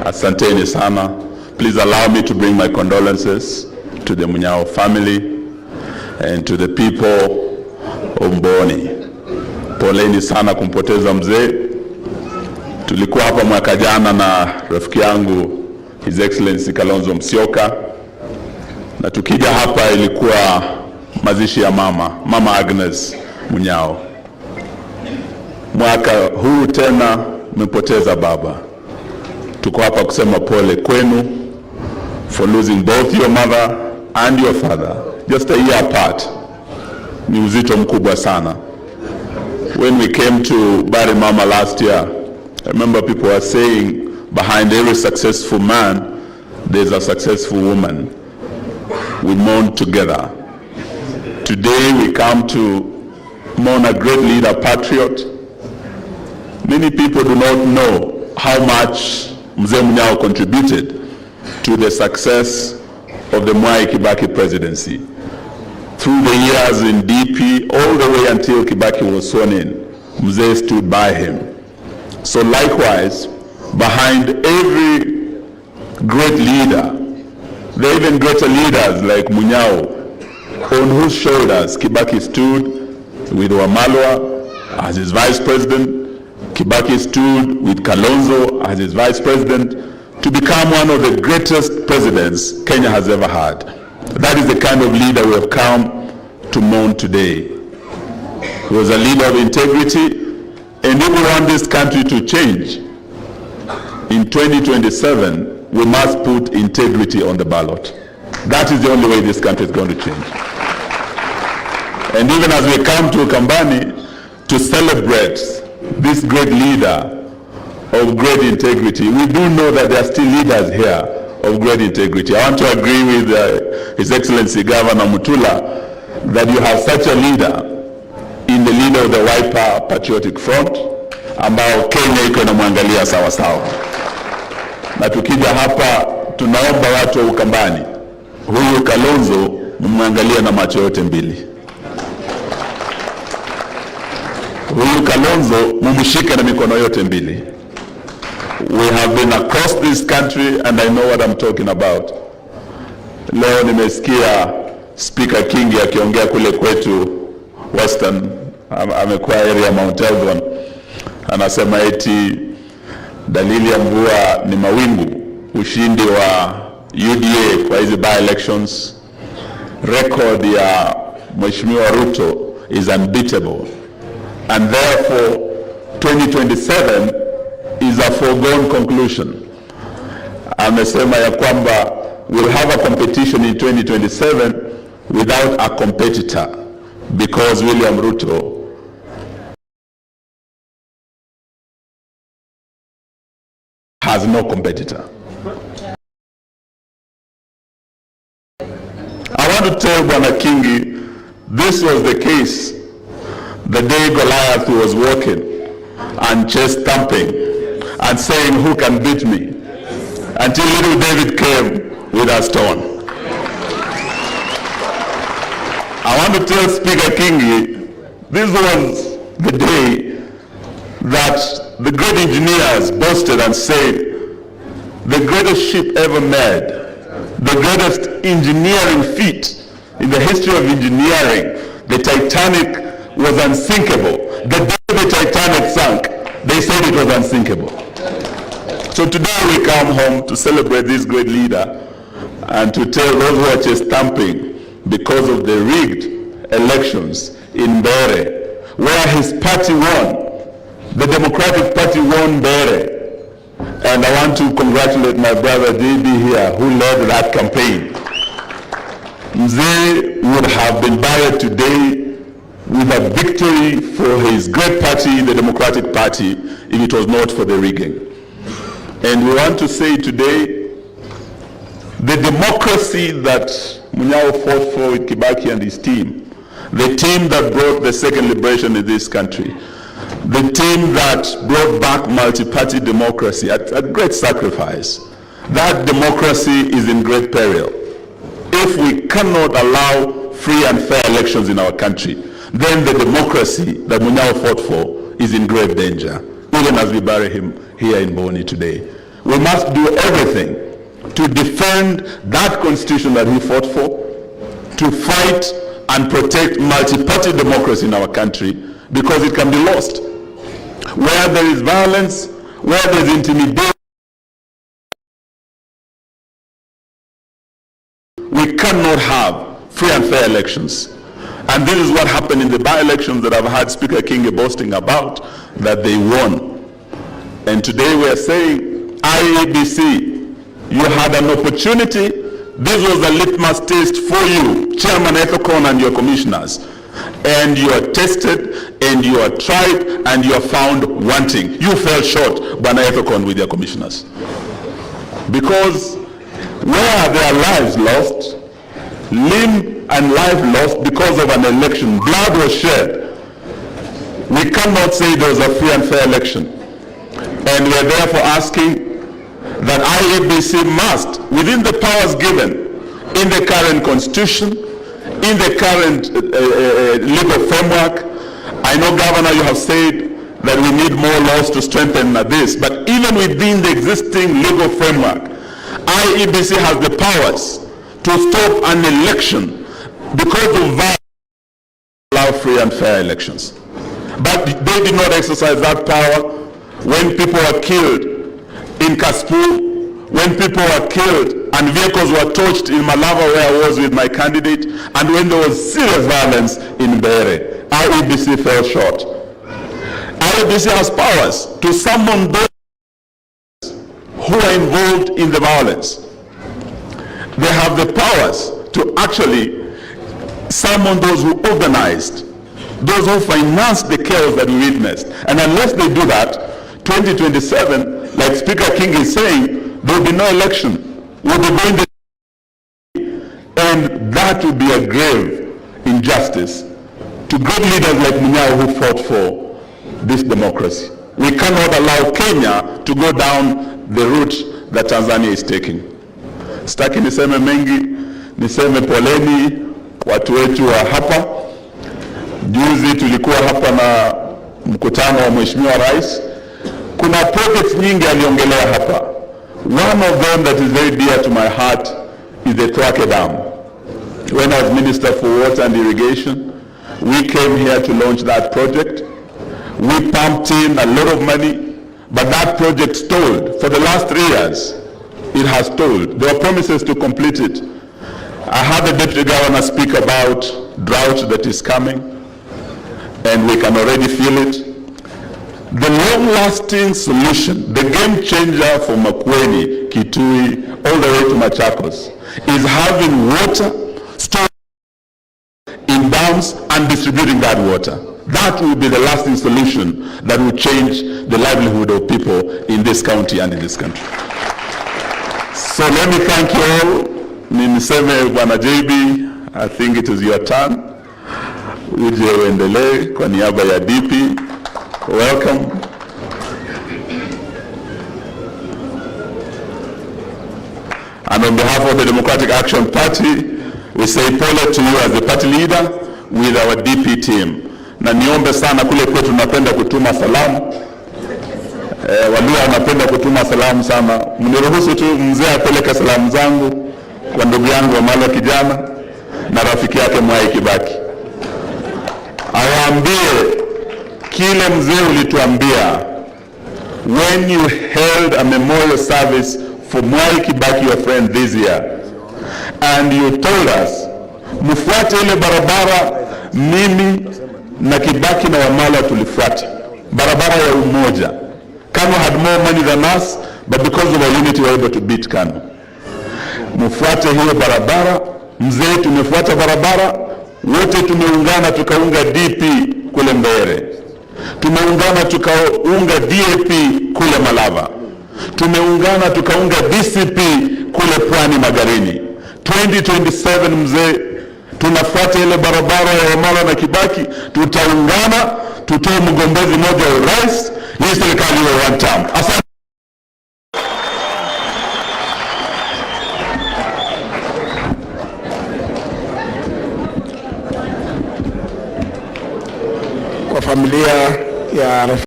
Asanteni sana. Please allow me to bring my condolences to the Munyao family and to the people of Mboni. Poleni sana kumpoteza mzee. Tulikuwa hapa mwaka jana na rafiki yangu His Excellency Kalonzo Musyoka, na tukija hapa ilikuwa mazishi ya Mama Agnes Munyao. Mwaka huu tena mmepoteza baba. Tuko hapa kusema pole kwenu for losing both your mother and your father just a year apart. Ni uzito mkubwa sana. When we came to bury Mama last year, I remember people were saying behind every successful man there's a successful woman. We mourn together. Today we come to mourn a great leader, patriot. Many people do not know how much Mzee Munyao contributed to the success of the Mwai Kibaki presidency. Through the years in DP, all the way until Kibaki was sworn in, Mzee stood by him. So likewise, behind every great leader, there are even greater leaders like Munyao, on whose shoulders Kibaki stood with Wamalwa as his vice president. Kibaki stood with Kalonzo as his vice president to become one of the greatest presidents Kenya has ever had. That is the kind of leader we have come to mourn today. He was a leader of integrity, and if we want this country to change, in 2027, we must put integrity on the ballot. That is the only way this country is going to change. And even as we come to Ukambani to celebrate this great leader of great integrity, we do know that there are still leaders here of great integrity. I want to agree with His Excellency Governor Mutula that you have such a leader in the leader of the Wiper Patriotic Front, ambao Kenya iko inamwangalia sawa sawa. Na tukija hapa tunaomba watu wa Ukambani, huyu Kalonzo mumwangalie na macho yote mbili. Huyu Kalonzo mumshike na mikono yote mbili. We have been across this country and I know what I'm talking about. Leo nimesikia Speaker Kingi akiongea kule kwetu Western, amekuwa area Mount Elgon, anasema eti dalili ya mvua ni mawingu. Ushindi wa UDA kwa hizi by-elections, record ya Mheshimiwa Ruto is unbeatable, and therefore 2027 is a foregone conclusion. Amesema ya kwamba we'll have a competition in 2027 without a competitor, because William Ruto has no competitor. I want to tell Bwana Kingi, this was the case the day Goliath was walking and chest thumping and saying, who can beat me? Until little David came with a stone. I want to tell Speaker Kingi, this was the day that the great engineers boasted and said, the greatest ship ever made, the greatest engineering feat in the history of engineering, the Titanic was unsinkable. The day the Titanic sank, they said it was unsinkable. So today we come home to celebrate this great leader and to tell those who are just stamping because of the rigged elections in Mbere, where his party won. The Democratic Party won Mbere. And I want to congratulate my brother JB here, who led that campaign. Mzee would have been buried today with a victory for his great party, the Democratic Party, if it was not for the rigging. And we want to say today, the democracy that Munyao fought for with Kibaki and his team, the team that brought the second liberation in this country, the team that brought back multi-party democracy at great sacrifice, that democracy is in great peril. If we cannot allow free and fair elections in our country, then the democracy that Munyao fought for is in grave danger, even as we bury him here in Boni today. we must do everything to defend that constitution that he fought for, to fight and protect multi-party democracy in our country, because it can be lost. Where there is violence, where there is intimidation, we cannot have free and fair elections. And this is what happened in the by-elections that I've had Speaker Kingi boasting about, that they won. And today we are saying, IEBC, you had an opportunity. This was a litmus test for you, Chairman Ethekon and your commissioners. And you are tested, and you are tried, and you are found wanting. You fell short, Bwana Ethekon, with your commissioners. Because where there are lives lost, limb and life lost because of an election, blood was shed, we cannot say there was a free and fair election. And we are therefore asking that IEBC must, within the powers given in the current constitution, in the current legal framework. I know, Governor, you have said that we need more laws to strengthen this, but even within the existing legal framework, IEBC has the powers to stop an election because of violence, allow free and fair elections. But they did not exercise that power when people were killed in Kaspu, when people were killed and vehicles were torched in Malava, where I was with my candidate, and when there was serious violence in Bere. IEBC fell short. IEBC has powers to summon those who are involved in the violence. They have the powers to actually summon those who organized, those who financed the chaos that we witnessed. And unless they do that, 2027, like Speaker Kingi is saying, there will be no election. We'll be going and that would be a grave injustice to great leaders like Munyao who fought for this democracy. We cannot allow Kenya to go down the route that Tanzania is taking. Sitaki niseme mengi, niseme poleni watu wetu wa hapa. Juzi tulikuwa hapa na mkutano wa Mheshimiwa Rais. Kuna projects nyingi aliongelea hapa. One of them that is very dear to my heart is the Thwake Dam. When I was Minister for Water and Irrigation, we came here to launch that project. We pumped in a lot of money, but that project stalled. For the last 3 years, it has stalled. There were promises to complete it. I had the Deputy Governor speak about drought that is coming, and we can already feel it. The long-lasting solution, the game changer for Makueni, Kitui, all the way to Machakos, is having water stored in dams and distributing that water. That will be the lasting solution that will change the livelihood of people in this county and in this country. So let me thank you all. Niseme Bwana JB, I think it is your turn. Uje uendelee kwa niaba ya DP. Welcome. And on behalf of the Democratic Action Party, we say pole to you as the party leader with our DP team. Na niombe sana, kule kwetu tunapenda kutuma salamu. Waluo wanapenda kutuma salamu sana. Mniruhusu tu mzee apeleke salamu zangu kwa ndugu yangu Wamalwa kijana na rafiki yake Mwai Kibaki. Awaambie kile mzee ulituambia when you held a memorial service for Mwai Kibaki, your friend, this year, and you told us mfuate ile barabara. Mimi na Kibaki na Wamalwa tulifuata barabara ya umoja. Kanu had more money than us, but because of our unity we were able to beat Kanu. Mfuate hiyo barabara. Mzee, tumefuata barabara, wote tumeungana tukaunga DP kule Mbere. Tumeungana tukaunga DAP kule Malava. Tumeungana tukaunga DCP kule Pwani Magarini. 2027 mzee, tunafuata ile barabara ya Wamalwa na Kibaki, tutaungana, tutoe mgombezi mmoja wa urais, hii serikali iwe one term. Asante.